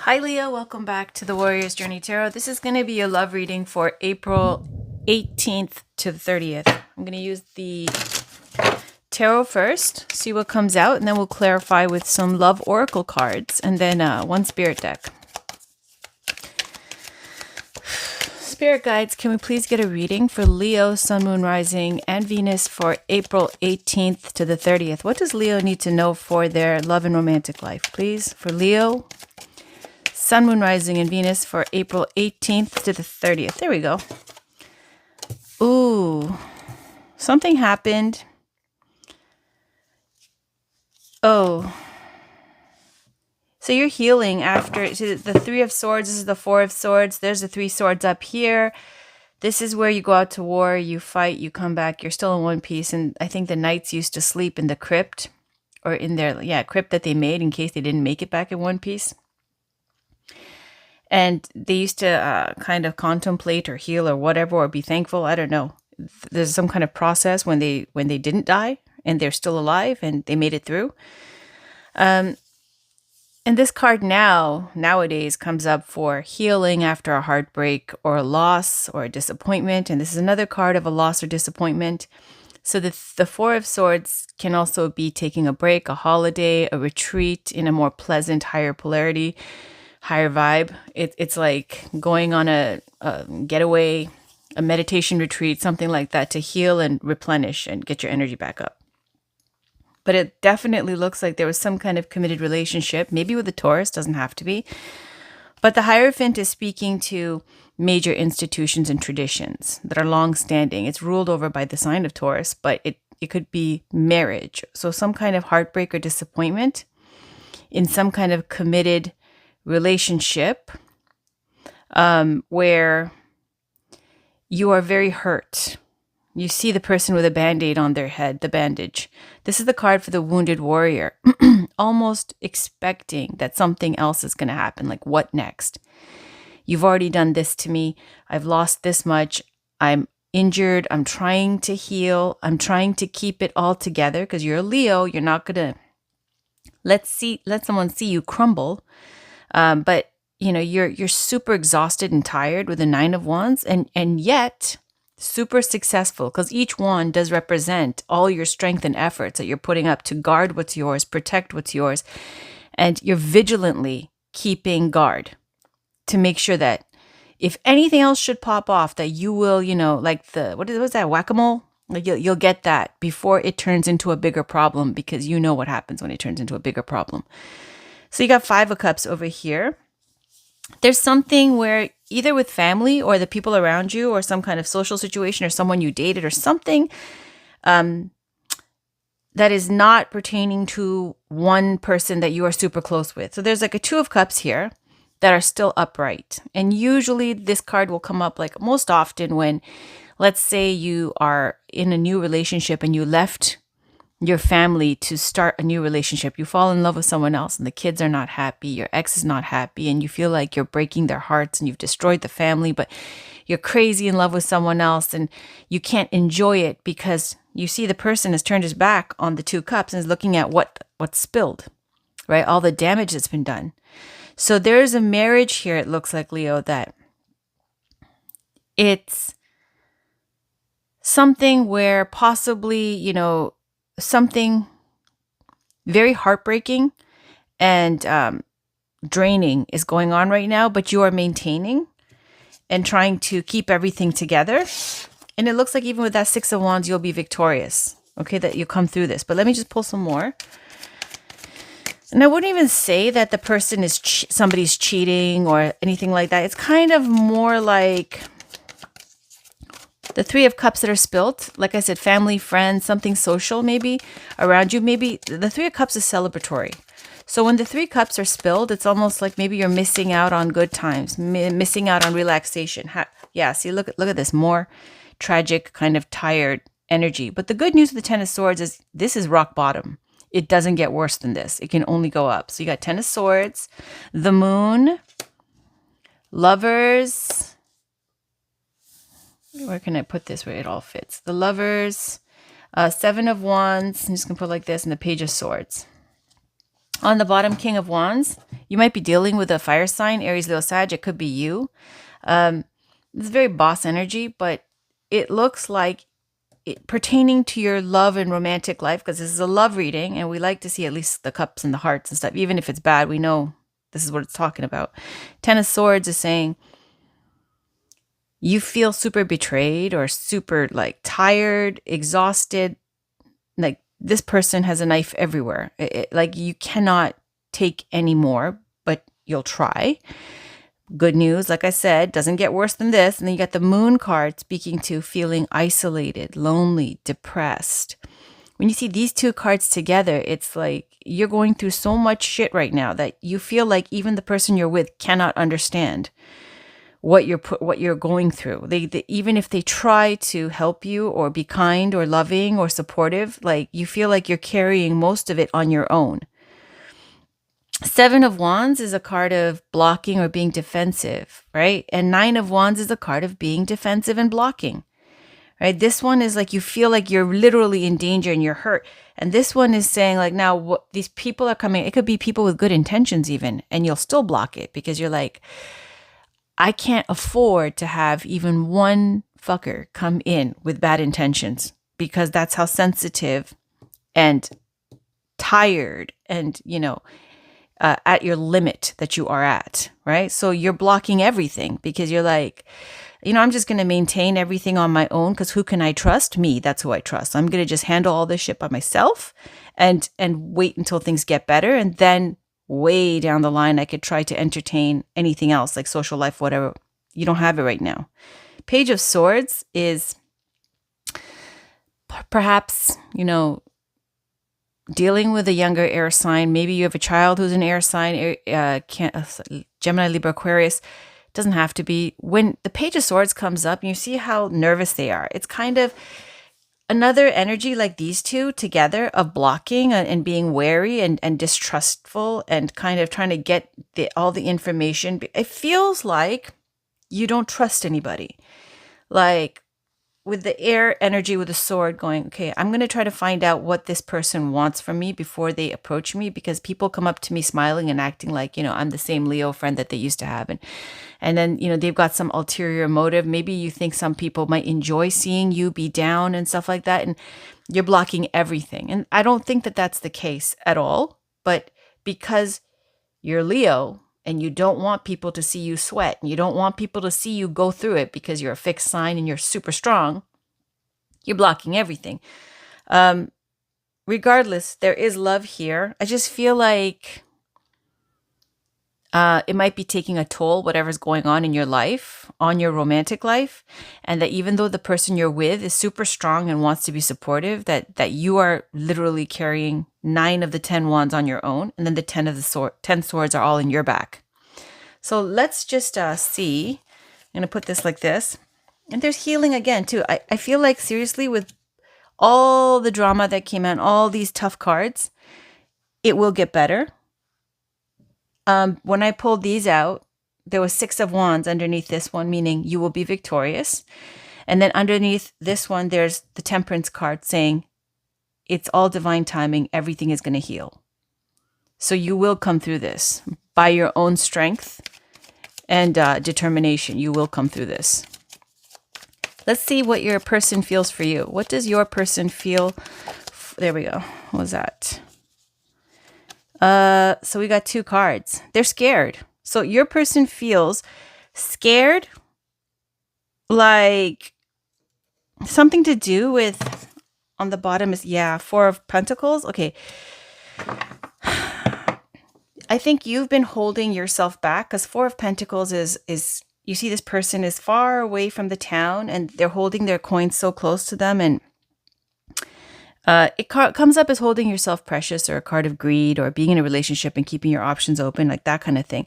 Hi Leo, welcome back to the Warrior's Journey Tarot. This is going to be a love reading for April 18th to the 30th. I'm going to use the tarot first, see what comes out, and then we'll clarify with some love oracle cards and then one spirit deck. Spirit guides, can we please get a reading for Leo, Sun, Moon, Rising, and Venus for April 18th to the 30th? What does Leo need to know for their love and romantic life, please? For Leo, Sun, Moon, Rising, and Venus for April 18th to the 30th. There we go. Ooh, something happened. Oh, so you're healing after the Three of Swords. This is the Four of Swords. There's the Three Swords up here. This is where you go out to war, you fight, you come back. You're still in one piece. And I think the knights used to sleep in the crypt or in their, crypt that they made in case they didn't make it back in one piece. And they used to kind of contemplate or heal or whatever, or be thankful. I don't know. There's some kind of process when they didn't die and they're still alive and they made it through. And this card nowadays comes up for healing after a heartbreak or a loss or a disappointment. And this is another card of a loss or disappointment. So the Four of Swords can also be taking a break, a holiday, a retreat in a more pleasant, higher polarity, higher vibe. It's like going on a getaway, a meditation retreat, something like that, to heal and replenish and get your energy back up. But it definitely looks like there was some kind of committed relationship, maybe with a Taurus, doesn't have to be. But the Hierophant is speaking to major institutions and traditions that are long-standing. It's ruled over by the sign of Taurus, but it could be marriage. So some kind of heartbreak or disappointment in some kind of committed relationship where you are very hurt. You see the person with a band-aid on their head, the bandage. This is the card for the wounded warrior, almost expecting that something else is going to happen. Like, what next? You've already done this to me. I've lost this much. I'm injured. I'm trying to heal. I'm trying to keep it all together because you're a Leo. You're not going to let someone see you crumble. But you know, you're super exhausted and tired with the Nine of Wands, and yet super successful because each wand does represent all your strength and efforts that you're putting up to guard what's yours, protect what's yours, and you're vigilantly keeping guard to make sure that if anything else should pop off, that you will, like what was that, whack-a-mole? Like you'll get that before it turns into a bigger problem, because you know what happens when it turns into a bigger problem. So you got Five of Cups over here. There's something where either with family or the people around you or some kind of social situation or someone you dated or something that is not pertaining to one person that you are super close with. So there's like a Two of Cups here that are still upright. And usually this card will come up like most often when, let's say you are in a new relationship and you left your family to start a new relationship. You fall in love with someone else and the kids are not happy. Your ex is not happy and you feel like you're breaking their hearts and you've destroyed the family, but you're crazy in love with someone else and you can't enjoy it because you see the person has turned his back on the Two Cups and is looking at what's spilled, right? All the damage that's been done. So there's a marriage here, it looks like, Leo, that it's something where possibly, something very heartbreaking and draining is going on right now, but you are maintaining and trying to keep everything together. And it looks like even with that Six of Wands, you'll be victorious. Okay, that you'll come through this. But let me just pull some more. And I wouldn't even say that the person is somebody's cheating or anything like that. It's kind of more like the Three of Cups that are spilt. Like I said, family, friends, something social maybe around you. Maybe the Three of Cups is celebratory. So when the Three Cups are spilled, it's almost like maybe you're missing out on good times, missing out on relaxation. Yeah, see, look at this, more tragic, kind of tired energy. But the good news with the Ten of Swords is this is rock bottom. It doesn't get worse than this. It can only go up. So you got Ten of Swords, the Moon, Lovers. Where can I put this where it all fits? The Lovers, Seven of Wands. I'm just going to put it like this, and the Page of Swords. On the bottom, King of Wands, you might be dealing with a fire sign, Aries, Leo, Sag. It could be you. It's very boss energy, but it looks like pertaining to your love and romantic life, because this is a love reading and we like to see at least the cups and the hearts and stuff. Even if it's bad, we know this is what it's talking about. Ten of Swords is saying you feel super betrayed or super like tired, exhausted. Like this person has a knife everywhere. Like you cannot take any more, but you'll try. Good news, like I said, doesn't get worse than this. And then you got the Moon card speaking to feeling isolated, lonely, depressed. When you see these two cards together, it's like you're going through so much shit right now that you feel like even the person you're with cannot understand what you're going through. They even if they try to help you or be kind or loving or supportive, like you feel like you're carrying most of it on your own. Seven of Wands is a card of blocking or being defensive, right? And Nine of Wands is a card of being defensive and blocking, right? This one is like you feel like you're literally in danger and you're hurt. And this one is saying like, now what these people are coming, it could be people with good intentions even, and you'll still block it because you're like, I can't afford to have even one fucker come in with bad intentions, because that's how sensitive and tired and, at your limit that you are at, right? So you're blocking everything because you're like, I'm just going to maintain everything on my own because who can I trust? Me. That's who I trust. I'm going to just handle all this shit by myself and wait until things get better. And then way down the line, I could try to entertain anything else like social life, whatever. You don't have it right now. Page of Swords is perhaps, dealing with a younger air sign. Maybe you have a child who's an air sign, Gemini, Libra, Aquarius. Doesn't have to be. When the Page of Swords comes up and you see how nervous they are, it's kind of another energy like these two together of blocking and being wary and distrustful and kind of trying to get all the information. It feels like you don't trust anybody. Like with the air energy with the sword going, okay, I'm going to try to find out what this person wants from me before they approach me, because people come up to me smiling and acting like, I'm the same Leo friend that they used to have. And then, they've got some ulterior motive. Maybe you think some people might enjoy seeing you be down and stuff like that. And you're blocking everything. And I don't think that that's the case at all. But because you're Leo and you don't want people to see you sweat and you don't want people to see you go through it because you're a fixed sign and you're super strong, you're blocking everything. Regardless, there is love here. I just feel like it might be taking a toll, whatever's going on in your life, on your romantic life. And that even though the person you're with is super strong and wants to be supportive, that you are literally carrying 9 of the 10 wands on your own. And then the 10 swords are all in your back. So let's just see. I'm going to put this like this. And there's healing again, too. I feel like seriously with all the drama that came out, all these tough cards, it will get better. When I pulled these out, there was 6 of Wands underneath this one, meaning you will be victorious. And then underneath this one, there's the Temperance card saying it's all divine timing. Everything is going to heal. So you will come through this by your own strength and determination. You will come through this. Let's see what your person feels for you. What does your person feel? There we go. What was that? So we got 2 cards. They're scared. So your person feels scared, like something to do with, on the bottom is, 4 of Pentacles. Okay. I think you've been holding yourself back because 4 of Pentacles is you see this person is far away from the town and they're holding their coins so close to them, and it comes up as holding yourself precious, or a card of greed, or being in a relationship and keeping your options open, like that kind of thing.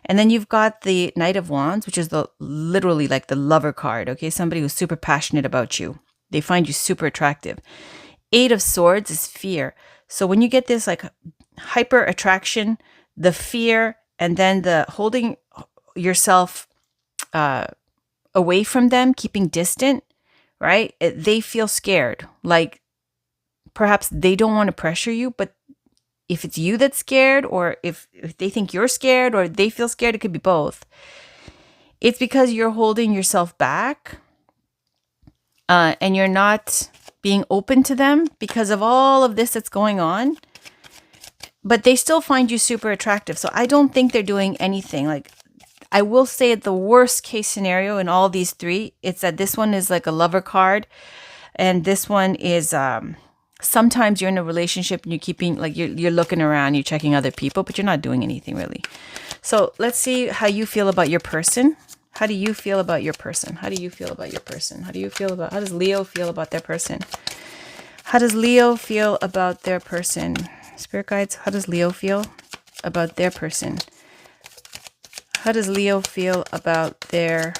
And then you've got the Knight of Wands, which is literally like the lover card. Okay, somebody who's super passionate about you. They find you super attractive. 8 of Swords is fear. So when you get this like hyper attraction, the fear, and then the holding yourself away from them, keeping distant, right? They feel scared. Like perhaps they don't want to pressure you, but if it's you that's scared, or if they think you're scared, or they feel scared, it could be both. It's because you're holding yourself back, and you're not being open to them because of all of this that's going on. But they still find you super attractive. So I don't think they're doing anything. Like, I will say the worst case scenario in all these three, it's that this one is like a lover card. And this one is sometimes you're in a relationship and you're keeping, like, you're looking around, you're checking other people, but you're not doing anything really. So let's see how you feel about your person. How do you feel about your person? How do you feel about your person? How does Leo feel about their person? How does Leo feel about their person? Spirit guides, how does Leo feel about their person? How does Leo feel about their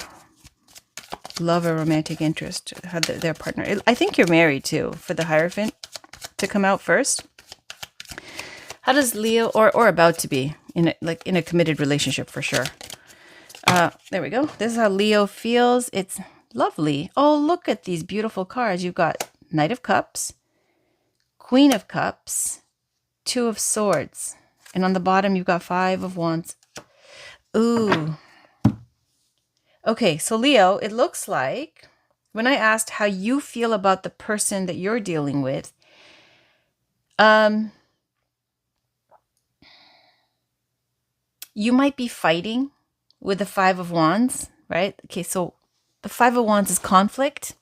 love or romantic interest? How their partner? I think you're married too, for the Hierophant to come out first. How does Leo, or about to be in a committed relationship for sure? There we go. This is how Leo feels. It's lovely. Oh, look at these beautiful cards. You've got Knight of Cups, Queen of Cups, Two of Swords, and on the bottom you've got Five of Wands. Ooh. Okay, so Leo, it looks like when I asked how you feel about the person that you're dealing with, you might be fighting with the Five of Wands, right? Okay, so the Five of Wands is conflict.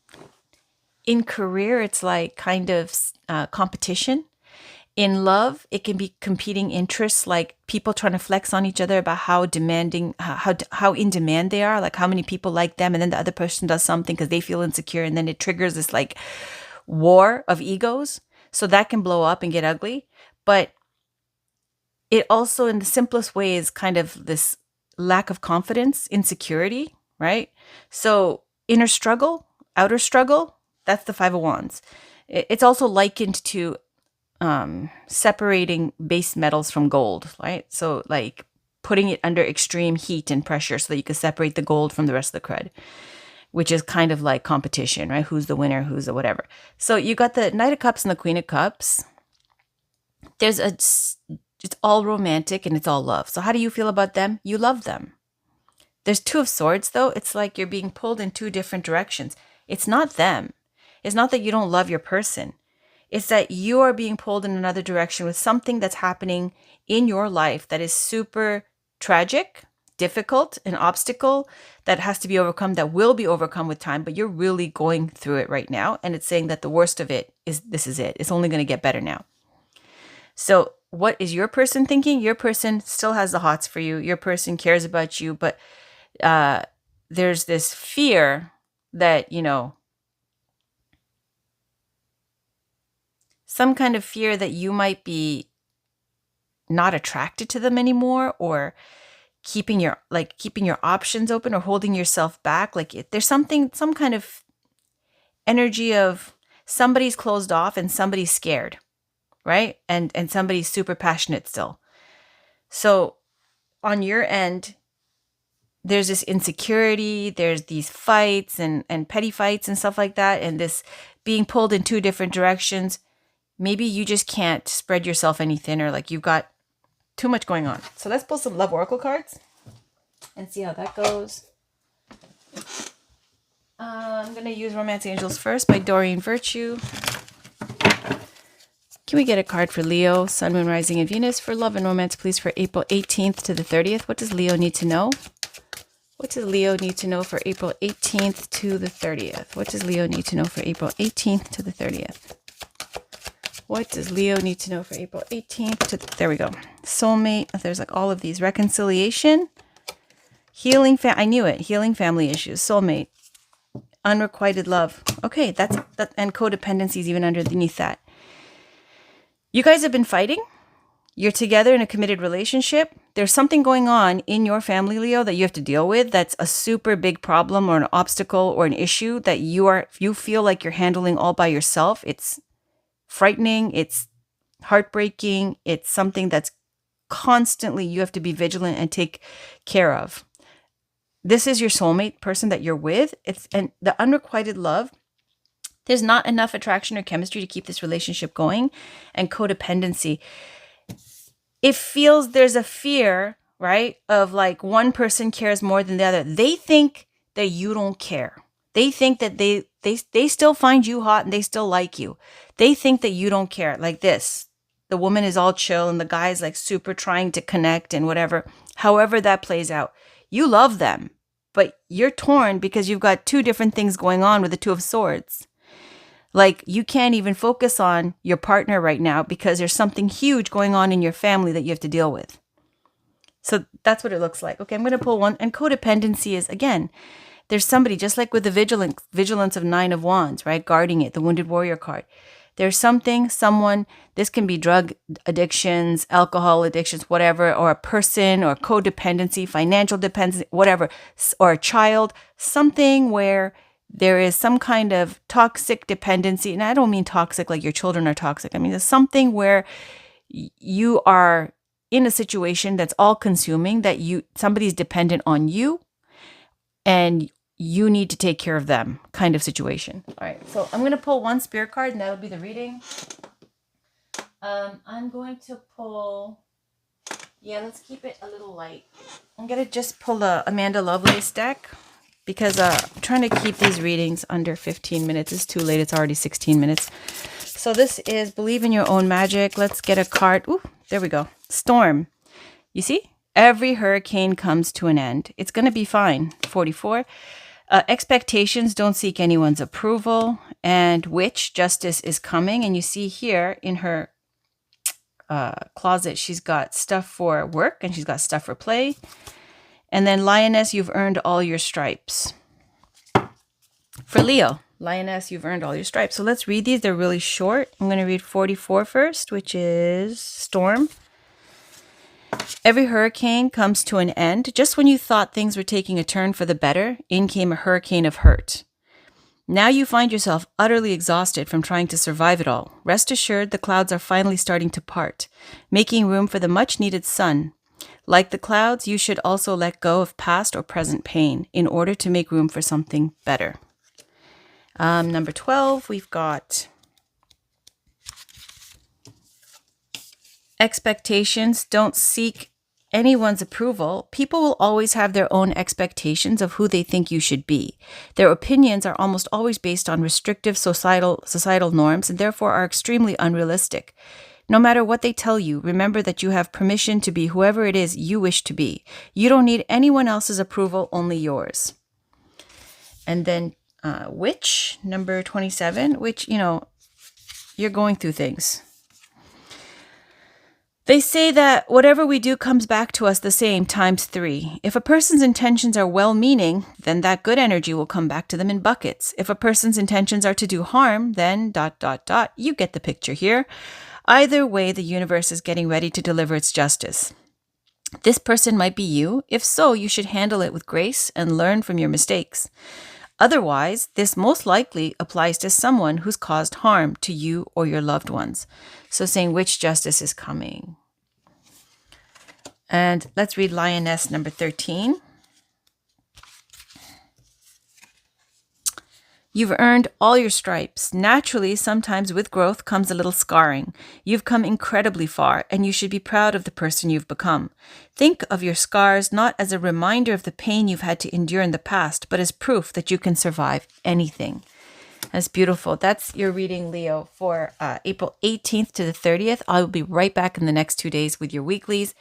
In career, it's like kind of competition. In love, it can be competing interests, like people trying to flex on each other about how demanding, how in demand they are, like how many people like them, and then the other person does something because they feel insecure, and then it triggers this like war of egos. So that can blow up and get ugly. But it also, in the simplest way, is kind of this lack of confidence, insecurity, right? So inner struggle, outer struggle, that's the Five of Wands. It's also likened to separating base metals from gold, right? So like putting it under extreme heat and pressure so that you can separate the gold from the rest of the crud, which is kind of like competition, right? Who's the winner, who's the whatever. So you got the Knight of Cups and the Queen of Cups. It's all romantic and it's all love. So how do you feel about them? You love them. There's Two of Swords though. It's like you're being pulled in two different directions. It's not them. It's not that you don't love your person. It's that you are being pulled in another direction with something that's happening in your life that is super tragic, difficult, an obstacle that has to be overcome, that will be overcome with time, but you're really going through it right now. And it's saying that the worst of it is, this is it. It's only going to get better now. So what is your person thinking? Your person still has the hots for you. Your person cares about you, but there's this fear that, some kind of fear that you might be not attracted to them anymore, or keeping your options open, or holding yourself back. Like there's some kind of energy of somebody's closed off and somebody's scared, right? And somebody's super passionate still. So on your end, there's this insecurity, there's these fights and petty fights and stuff like that, and this being pulled in two different directions. Maybe you just can't spread yourself any thinner. Like you've got too much going on. So let's pull some Love Oracle cards and see how that goes. I'm going to use Romance Angels first by Doreen Virtue. Can we get a card for Leo, Sun, Moon, Rising, and Venus for love and romance, please, for April 18th to the 30th? What does Leo need to know? What does Leo need to know for April 18th to the 30th? What does Leo need to know for April 18th to the 30th? What does Leo need to know for April 18th to there we go. Soulmate. There's like all of these. Reconciliation. Healing. I knew it. Healing family issues. Soulmate. Unrequited love. Okay, that's that, and codependency is even underneath that. You guys have been fighting. You're together in a committed relationship. There's something going on in your family, Leo, that you have to deal with. That's a super big problem or an obstacle or an issue that you feel like you're handling all by yourself. It's frightening. It's heartbreaking. It's something that's constantly you have to be vigilant and take care of. This is your soulmate person that you're with. And the unrequited love, there's not enough attraction or chemistry to keep this relationship going. And codependency, it feels there's a fear, right? Of like one person cares more than the other. They think that you don't care. They think that they still find you hot and they still like you. They think that you don't care. Like this. The woman is all chill and the guy is like super trying to connect and whatever. However that plays out. You love them, but you're torn because you've got two different things going on with the Two of Swords. Like you can't even focus on your partner right now because there's something huge going on in your family that you have to deal with. So that's what it looks like. Okay, I'm going to pull one. And codependency is, again, there's somebody, just like with the vigilance of Nine of Wands, right? Guarding it, the Wounded Warrior card. There's something, someone, this can be drug addictions, alcohol addictions, whatever, or a person, or codependency, financial dependency, whatever, or a child, something where there is some kind of toxic dependency. And I don't mean toxic like your children are toxic. I mean, there's something where you are in a situation that's all consuming, that somebody's dependent on you and you need to take care of them kind of situation. All right. So I'm going to pull one spirit card and that'll be the reading. I'm going to pull, let's keep it a little light. I'm going to just pull a Amanda Lovelace deck because I'm trying to keep these readings under 15 minutes. It's too late. It's already 16 minutes. So this is Believe in Your Own Magic. Let's get a card. Ooh, there we go. Storm. You see? Every hurricane comes to an end. It's going to be fine. 44. Expectations, don't seek anyone's approval. And Witch, justice is coming. And you see here in her closet, she's got stuff for work and she's got stuff for play. And then Lioness, you've earned all your stripes. For Leo, Lioness, you've earned all your stripes. So let's read these. They're really short. I'm going to read 44 first, which is Storm. Every hurricane comes to an end. Just when you thought things were taking a turn for the better, in came a hurricane of hurt. Now you find yourself utterly exhausted from trying to survive it all. Rest assured, the clouds are finally starting to part, making room for the much-needed sun. Like the clouds, you should also let go of past or present pain in order to make room for something better. Number 12, we've got expectations. Don't seek anyone's approval. People will always have their own expectations of who they think you should be. Their opinions are almost always based on restrictive societal norms and therefore are extremely unrealistic. No matter what they tell you, remember that you have permission to be whoever it is you wish to be. You don't need anyone else's approval, only yours. And then Witch, number 27, which, you're going through things. They say that whatever we do comes back to us the same ×3. If a person's intentions are well-meaning, then that good energy will come back to them in buckets. If a person's intentions are to do harm, then ... You get the picture here. Either way, the universe is getting ready to deliver its justice. This person might be you. If so, you should handle it with grace and learn from your mistakes. Otherwise, this most likely applies to someone who's caused harm to you or your loved ones. So saying which justice is coming. And let's read Lioness number 13. You've earned all your stripes. Naturally, sometimes with growth comes a little scarring. You've come incredibly far, and you should be proud of the person you've become. Think of your scars not as a reminder of the pain you've had to endure in the past, but as proof that you can survive anything. That's beautiful. That's your reading, Leo, for April 18th to the 30th. I'll be right back in the next 2 days with your weeklies.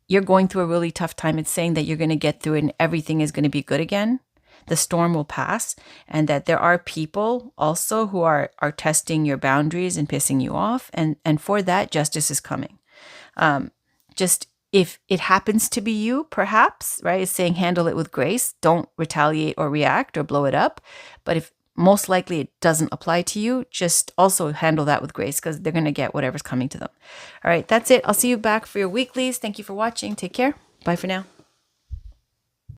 You're going through a really tough time. It's saying that you're going to get through it and everything is going to be good again. The storm will pass, and that there are people also who are testing your boundaries and pissing you off. And for that, justice is coming. Just if it happens to be you, perhaps, right? It's saying handle it with grace. Don't retaliate or react or blow it up. But if most likely it doesn't apply to you, just also handle that with grace because they're going to get whatever's coming to them. All right, that's it. I'll see you back for your weeklies. Thank you for watching. Take care. Bye for now.